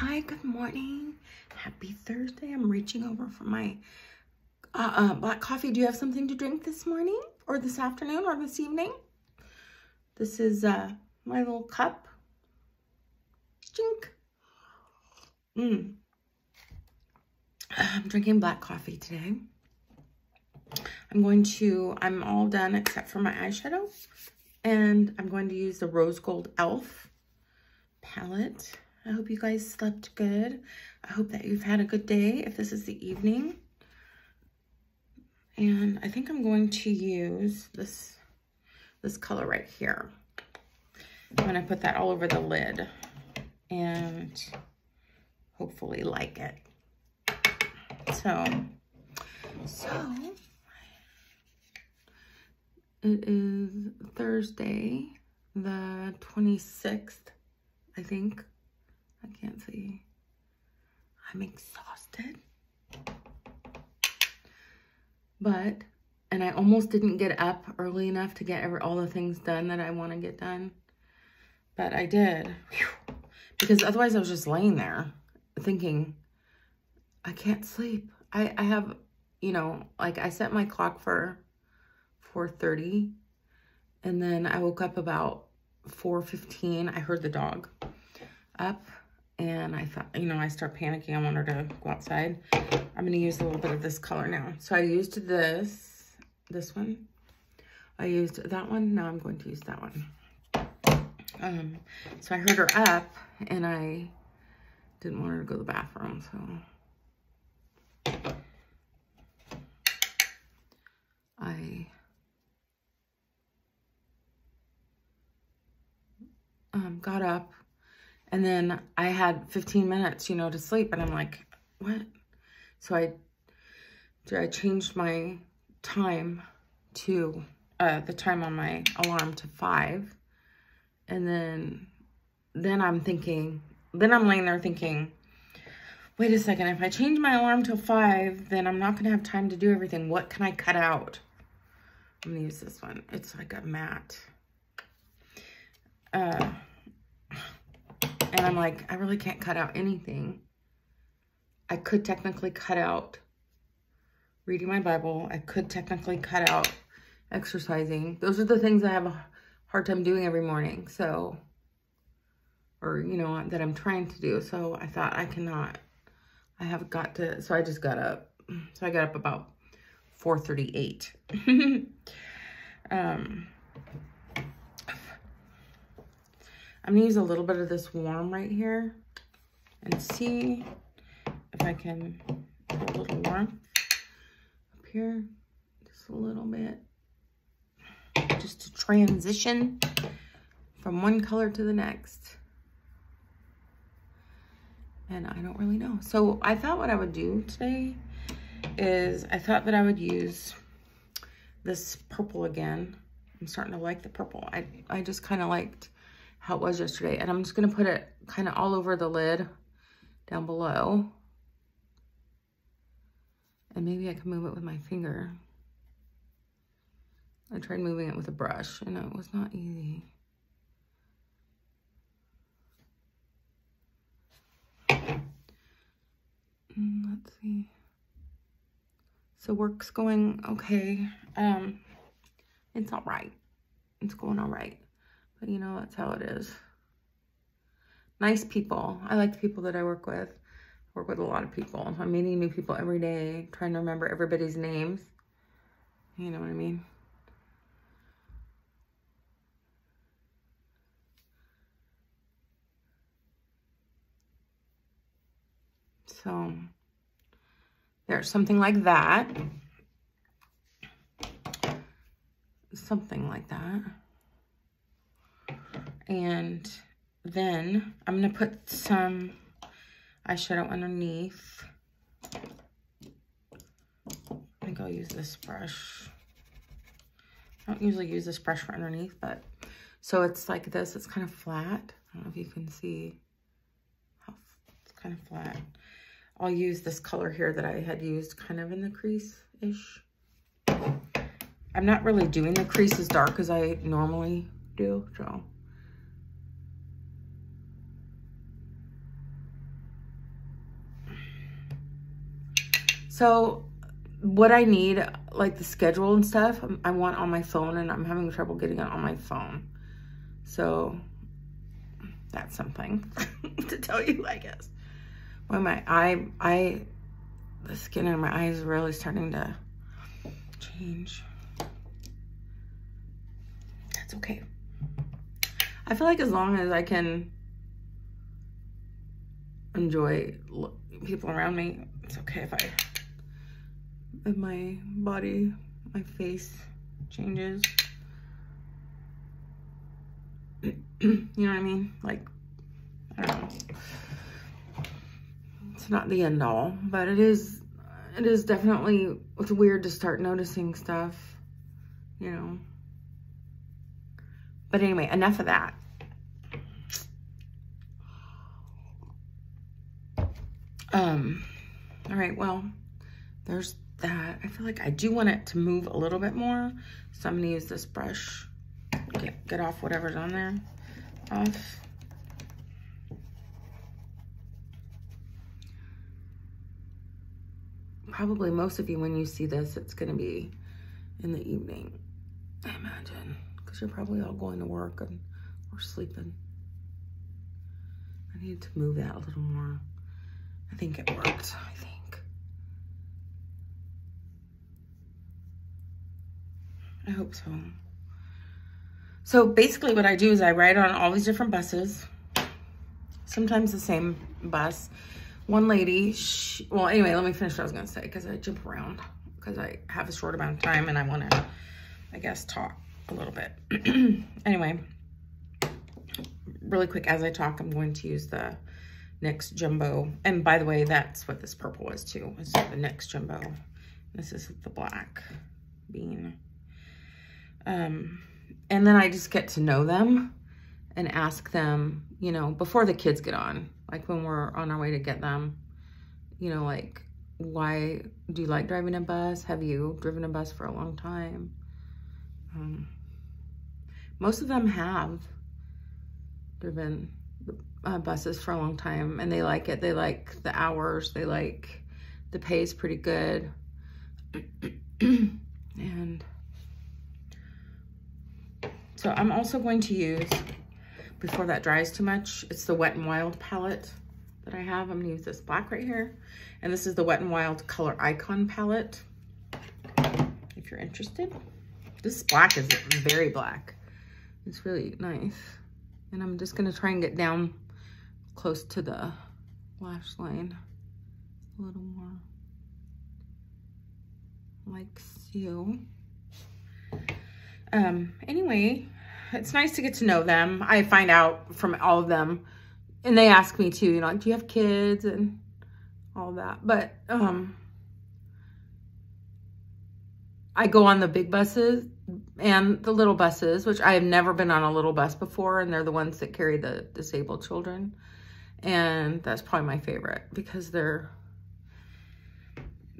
Hi, good morning. Happy Thursday. I'm reaching over for my black coffee. Do you have something to drink this morning or this afternoon or this evening? This is my little cup. Chink. I'm drinking black coffee today. I'm all done except for my eyeshadow. And I'm going to use the Rose Gold Elf palette. I hope you guys slept good. I hope that you've had a good day if this is the evening. And I think I'm going to use this color right here. I'm going to put that all over the lid and hopefully like it. So it is Thursday, the 26th, I think. I can't see. I'm exhausted. And I almost didn't get up early enough to get all the things done that I want to get done. But I did. Whew. Because otherwise I was just laying there thinking, I can't sleep. I have, you know, like I set my clock for 4:30. And then I woke up about 4:15. I heard the dog up. And I thought, you know, I start panicking. I want her to go outside. I'm going to use a little bit of this color now. So I used this one. I used that one. Now I'm going to use that one. So I heard her up and I didn't want her to go to the bathroom. So I got up. And then I had 15 minutes, you know, to sleep. And I'm like, what? So I changed my time to, the time on my alarm to 5. And then I'm laying there thinking, wait a second, if I change my alarm to 5, then I'm not going to have time to do everything. What can I cut out? I'm going to use this one. It's like a matte. And I'm like, I really can't cut out anything. I could technically cut out reading my Bible. I could technically cut out exercising. Those are the things I have a hard time doing every morning. So, or, you know, that I'm trying to do. So I thought I cannot. I have got to, so I just got up. So I got up about 4:38. I'm going to use a little bit of this warm right here and see if I can put a little warmth up here. Just a little bit. Just to transition from one color to the next. And I don't really know. So I thought what I would do today is I thought that I would use this purple again. I'm starting to like the purple. I just kind of liked how it was yesterday. And I'm just going to put it kind of all over the lid down below. And maybe I can move it with my finger. I tried moving it with a brush and it was not easy. Let's see. So work's going okay. It's all right. It's going all right. But you know, that's how it is. Nice people. I like the people that I work with. I work with a lot of people. I'm meeting new people every day, trying to remember everybody's names. You know what I mean? So there's something like that. Something like that. And then I'm going to put some eyeshadow underneath. I think I'll use this brush. I don't usually use this brush for underneath, but so it's like this. It's kind of flat. I don't know if you can see how it's kind of flat. I'll use this color here that I had used kind of in the crease-ish. I'm not really doing the crease as dark as I normally do, so So what I need, like the schedule and stuff, I want on my phone, and I'm having trouble getting it on my phone. So that's something to tell you, I guess. Well, the skin in my eyes is really starting to change. That's okay. I feel like as long as I can enjoy people around me, it's okay if my body, my face changes. You know what I mean? Like, I don't know. It's not the end all, but it is definitely, it's weird to start noticing stuff, you know. But anyway, enough of that. All right, well, there's that. I feel like I do want it to move a little bit more, so I'm gonna use this brush, get off whatever's on there, off. Probably most of you, when you see this, it's gonna be in the evening, I imagine, because you're probably all going to work or sleeping. I need to move that a little more. I think it worked, I think. I hope so. So basically what I do is I ride on all these different buses, sometimes the same bus. One lady, well, anyway, let me finish what I was gonna say, because I jump around, because I have a short amount of time and I wanna, I guess, talk a little bit. Anyway, really quick, as I talk, I'm going to use the NYX Jumbo. And by the way, that's what this purple is too. It's the NYX Jumbo. This is the black bean. And then I just get to know them and ask them, you know, before the kids get on, like when we're on our way to get them, you know, like, why do you like driving a bus? Have you driven a bus for a long time? Most of them have driven buses for a long time, and they like it. They like the hours. They like the pay is pretty good. And so I'm also going to use, before that dries too much, it's the Wet n Wild palette that I have. I'm gonna use this black right here. And this is the Wet n Wild Color Icon palette, if you're interested. This black is very black. It's really nice. And I'm just gonna try and get down close to the lash line a little more, like so. Anyway, it's nice to get to know them. I find out from all of them, and they ask me too, you know, like, do you have kids and all that? But I go on the big buses and the little buses, which I have never been on a little bus before, and they're the ones that carry the disabled children. And that's probably my favorite, because they're,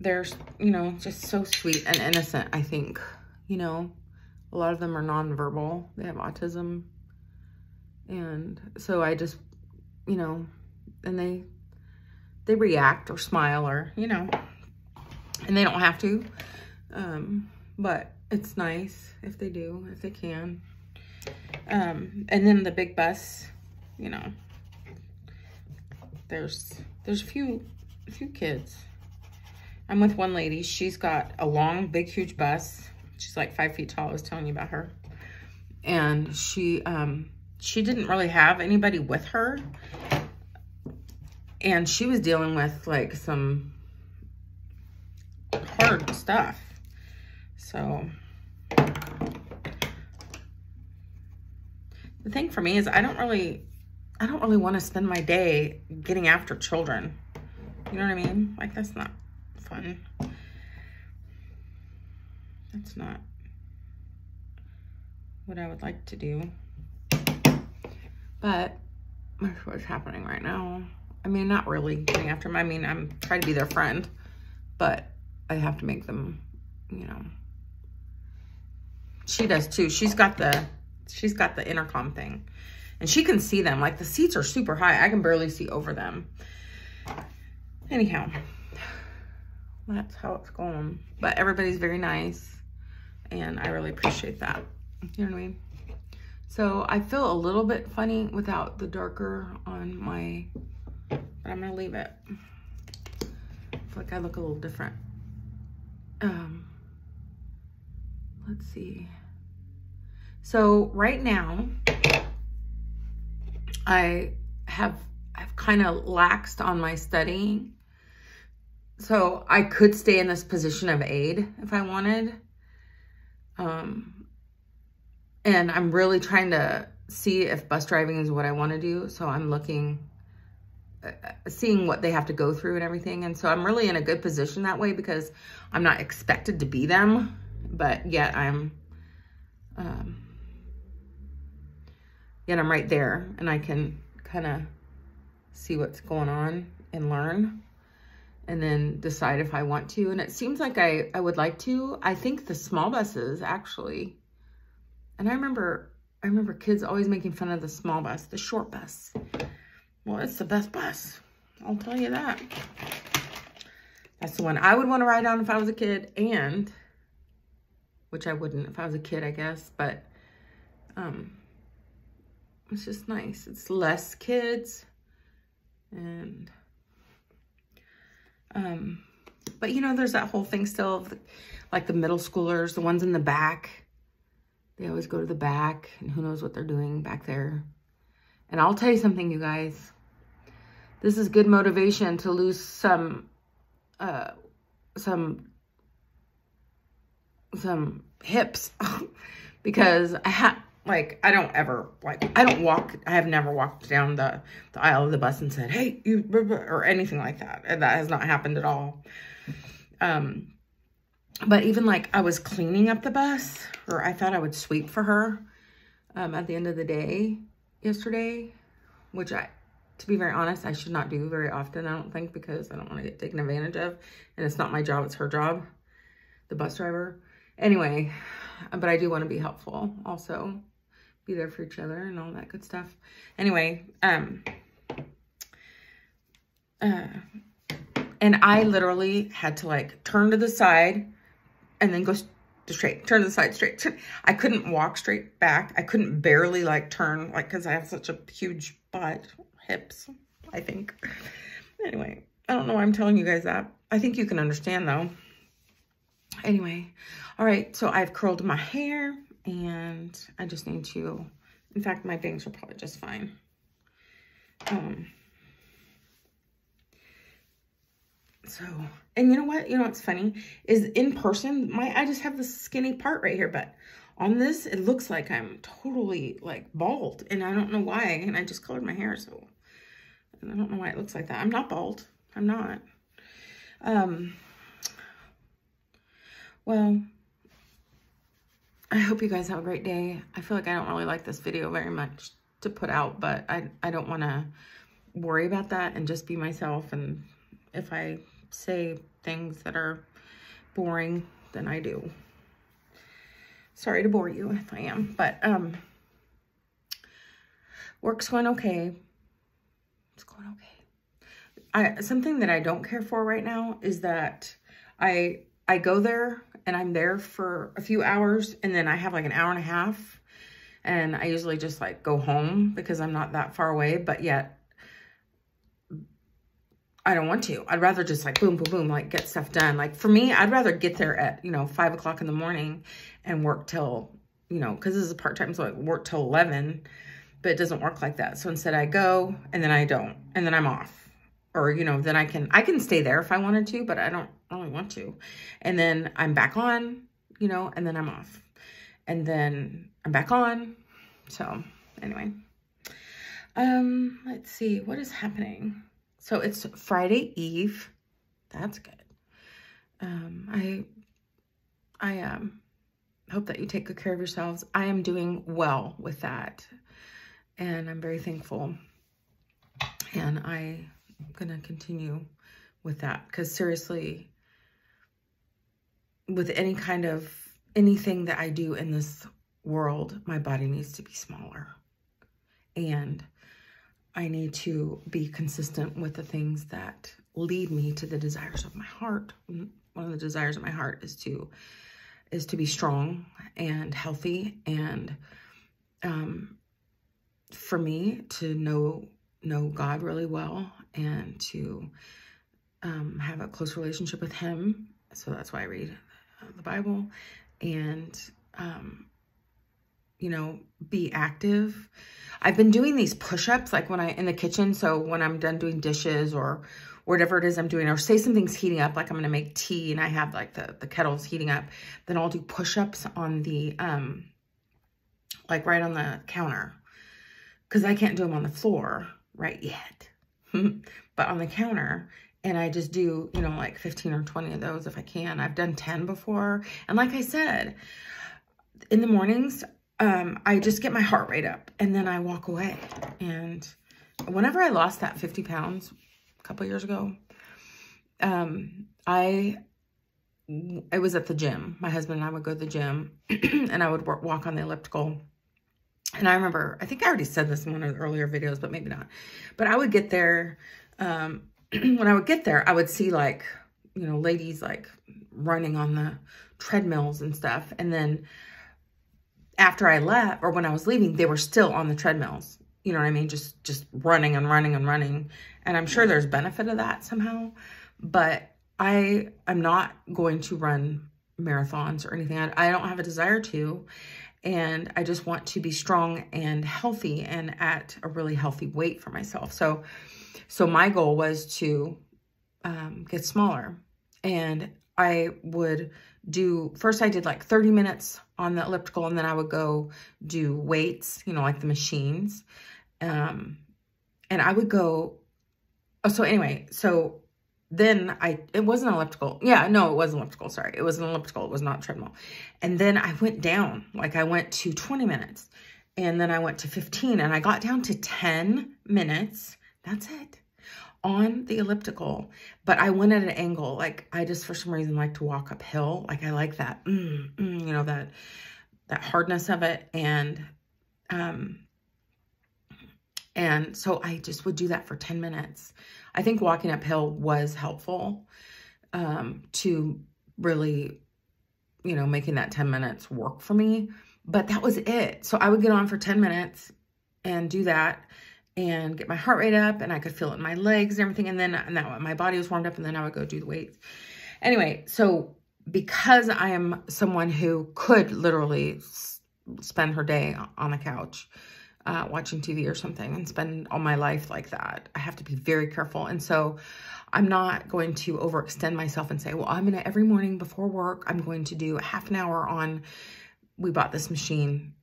you know, just so sweet and innocent, I think. You know, a lot of them are nonverbal. They have autism. And so I just, you know, and they react or smile or, you know, and they don't have to. But it's nice if they do, if they can. And then the big bus, you know, there's a few kids. I'm with one lady. She's got a long, big, huge bus. She's like 5 feet tall. I was telling you about her. And she didn't really have anybody with her. And she was dealing with like some hard stuff. So the thing for me is I don't really want to spend my day getting after children. You know what I mean? Like, that's not fun. That's not what I would like to do. But that's what's happening right now. I mean, not really getting after them. I mean, I'm trying to be their friend, but I have to make them, you know. She does too. She's got the intercom thing, and she can see them. Like, the seats are super high. I can barely see over them. Anyhow, that's how it's going. But everybody's very nice, and I really appreciate that. You know what I mean? So I feel a little bit funny without the darker on my, but I'm gonna leave it. I feel like I look a little different. Let's see. So right now, I've kind of laxed on my studying. So I could stay in this position of aide if I wanted. And I'm really trying to see if bus driving is what I want to do. So I'm looking, seeing what they have to go through and everything. And so I'm really in a good position that way because I'm not expected to be them, but yet I'm right there, and I can kind of see what's going on and learn and then decide if I want to. And it seems like I would like to. I think the small buses actually, and I remember kids always making fun of the small bus, the short bus. Well, it's the best bus. I'll tell you that. That's the one I would want to ride on if I was a kid, and which I wouldn't if I was a kid, I guess, but it's just nice. It's less kids, and but you know, there's that whole thing still of like the middle schoolers, the ones in the back. They always go to the back, and who knows what they're doing back there. And I'll tell you something, you guys. This is good motivation to lose some hips because I have never walked down the aisle of the bus and said, hey, you, or anything like that. And that has not happened at all. But even like I was cleaning up the bus, or I thought I would sweep for her at the end of the day yesterday, which to be very honest, I should not do very often, I don't think, because I don't want to get taken advantage of. And it's not my job, it's her job, the bus driver. Anyway, but I do want to be helpful also. Be there for each other and all that good stuff. Anyway, and I literally had to like turn to the side and then go straight, turn to the side straight. I couldn't walk straight back. I couldn't barely like turn, like, because I have such a huge butt, hips, I think. Anyway, I don't know why I'm telling you guys that. I think you can understand though. Anyway, all right, so I've curled my hair and I just need to, in fact, my bangs are probably just fine. So, and you know what? You know what's funny is in person, I just have this skinny part right here, but on this, it looks like I'm totally like bald, and I don't know why. And I just colored my hair, so I don't know why it looks like that. I'm not bald. I'm not. Well, I hope you guys have a great day. I feel like I don't really like this video very much to put out, but I don't want to worry about that and just be myself. And if I say things that are boring, then I do. Sorry to bore you if I am, but work's going okay. It's going okay. Something that I don't care for right now is that I go there and I'm there for a few hours, and then I have like an hour and a half, and I usually just like go home because I'm not that far away, but yet I don't want to. I'd rather just like boom, boom, boom, like get stuff done. Like for me, I'd rather get there at, 5 o'clock in the morning and work till, because this is a part-time, so I work till 11, but it doesn't work like that. So instead I go and then I don't, and then I'm off. Or, then I can stay there if I wanted to, but I don't really want to. And then I'm back on, and then I'm off. And then I'm back on. So anyway, let's see, what is happening? So it's Friday Eve. That's good. I hope that you take good care of yourselves. I am doing well with that, and I'm very thankful. And I'm going to continue with that, because seriously, with anything that I do in this world, my body needs to be smaller. And I need to be consistent with the things that lead me to the desires of my heart. One of the desires of my heart is to be strong and healthy, and for me to know God really well, and to have a close relationship with him. So that's why I read the Bible, and you know, be active. I've been doing these push-ups like when in the kitchen. So when I'm done doing dishes or whatever it is I'm doing, or say something's heating up, like I'm going to make tea and I have like the kettle's heating up, then I'll do push-ups on the, like right on the counter, because I can't do them on the floor right yet, but on the counter. And I just do, you know, like 15 or 20 of those if I can. I've done 10 before. And like I said, in the mornings, I just get my heart rate up and then I walk away. And whenever I lost that 50 pounds a couple years ago, I was at the gym. My husband and I would go to the gym and I would walk on the elliptical. And I remember, I think I already said this in one of the earlier videos, but maybe not. But I would get there, when I would get there, I would see like, you know, ladies like running on the treadmills and stuff. And then after I left, or when I was leaving, they were still on the treadmills. You know what I mean? Just running and running and running. And I'm sure there's benefit of that somehow. But I'm not going to run marathons or anything. I don't have a desire to. And I just want to be strong and healthy and at a really healthy weight for myself. So my goal was to get smaller. And I would first I did like 30 minutes on the elliptical, and then I would go do weights, you know, like the machines. And I would go, so anyway, so then it wasn't elliptical. Yeah, no, it was elliptical. Sorry. It was an elliptical. It was not treadmill. And then I went down, like I went to 20 minutes, and then I went to 15, and I got down to 10 minutes. That's it, on the elliptical. But I went at an angle. Like I just, for some reason, like to walk uphill. Like I like that, you know, that hardness of it. And so I just would do that for 10 minutes. I think walking uphill was helpful to really, you know, making that 10 minutes work for me. But that was it. So I would get on for 10 minutes and do that and get my heart rate up, and I could feel it in my legs and everything. And then my body was warmed up, and then I would go do the weights. Anyway, so because I am someone who could literally spend her day on the couch, watching TV or something, and spend all my life like that, I have to be very careful. And so I'm not going to overextend myself and say, well, I'm going to, every morning before work, I'm going to do a half an hour on, we bought this machine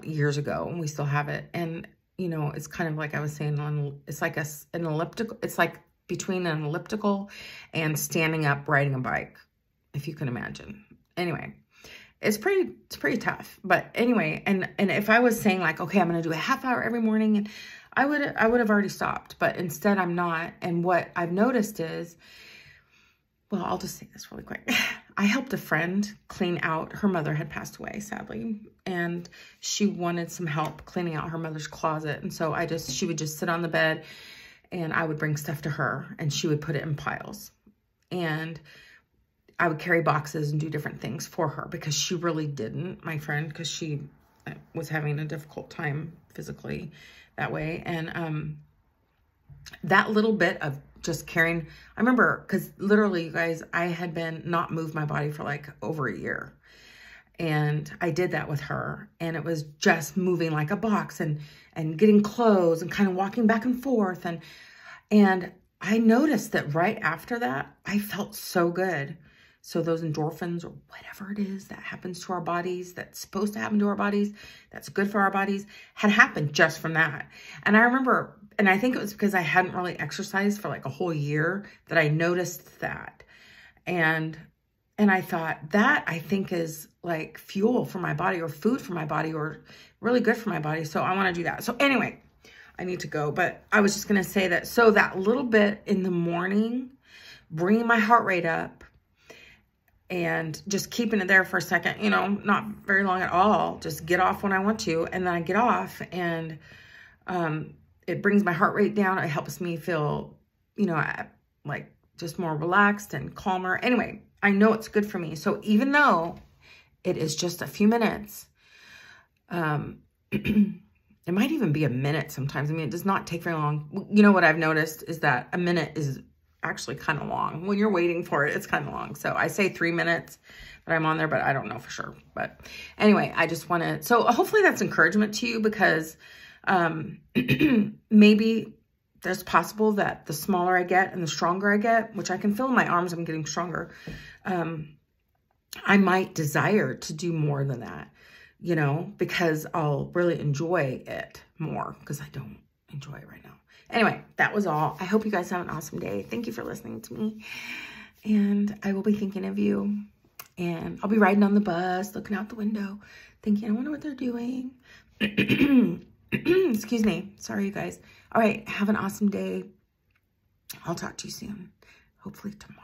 years ago and we still have it. And, you know, it's kind of like I was saying, it's like an elliptical, it's like between an elliptical and standing up riding a bike, if you can imagine. Anyway, it's pretty tough. But anyway, and if I was saying like, okay, I'm going to do a half hour every morning, and I would have already stopped, but instead I'm not. And what I've noticed is, well, I'll just say this really quick. I helped a friend clean out, her mother had passed away, sadly, and she wanted some help cleaning out her mother's closet. And so she would just sit on the bed, and I would bring stuff to her, and she would put it in piles. And I would carry boxes and do different things for her, because she really didn't, my friend, because she was having a difficult time physically that way. And that little bit of just carrying, I remember, because literally, you guys, I had been not moved my body for like over a year. And I did that with her, and it was just moving like a box and getting clothes and kind of walking back and forth. And I noticed that right after that, I felt so good. So those endorphins, or whatever it is that happens to our bodies, that's supposed to happen to our bodies, that's good for our bodies, had happened just from that. And I remember, and I think it was because I hadn't really exercised for like a whole year, that I noticed that. And I thought, that I think is like fuel for my body, or food for my body, or really good for my body. So I want to do that. So anyway, I need to go. But I was just going to say that, so that little bit in the morning, bringing my heart rate up, and just keeping it there for a second, you know, not very long at all. Just get off when I want to. And then I get off, and it brings my heart rate down. It helps me feel, you know, like just more relaxed and calmer. Anyway, I know it's good for me. So even though it is just a few minutes, it might even be a minute sometimes. I mean, it does not take very long. You know what I've noticed is that a minute is actually kind of long. When you're waiting for it, it's kind of long. So I say 3 minutes that I'm on there, but I don't know for sure. But anyway, I just want to, so hopefully that's encouragement to you, because maybe there's possible that the smaller I get and the stronger I get, which I can feel in my arms, I'm getting stronger. I might desire to do more than that, you know, because I'll really enjoy it more, because I don't enjoy it right now. Anyway, that was all. I hope you guys have an awesome day. Thank you for listening to me. And I will be thinking of you. And I'll be riding on the bus, looking out the window, thinking, I wonder what they're doing. Excuse me. Sorry, you guys. All right. Have an awesome day. I'll talk to you soon. Hopefully tomorrow.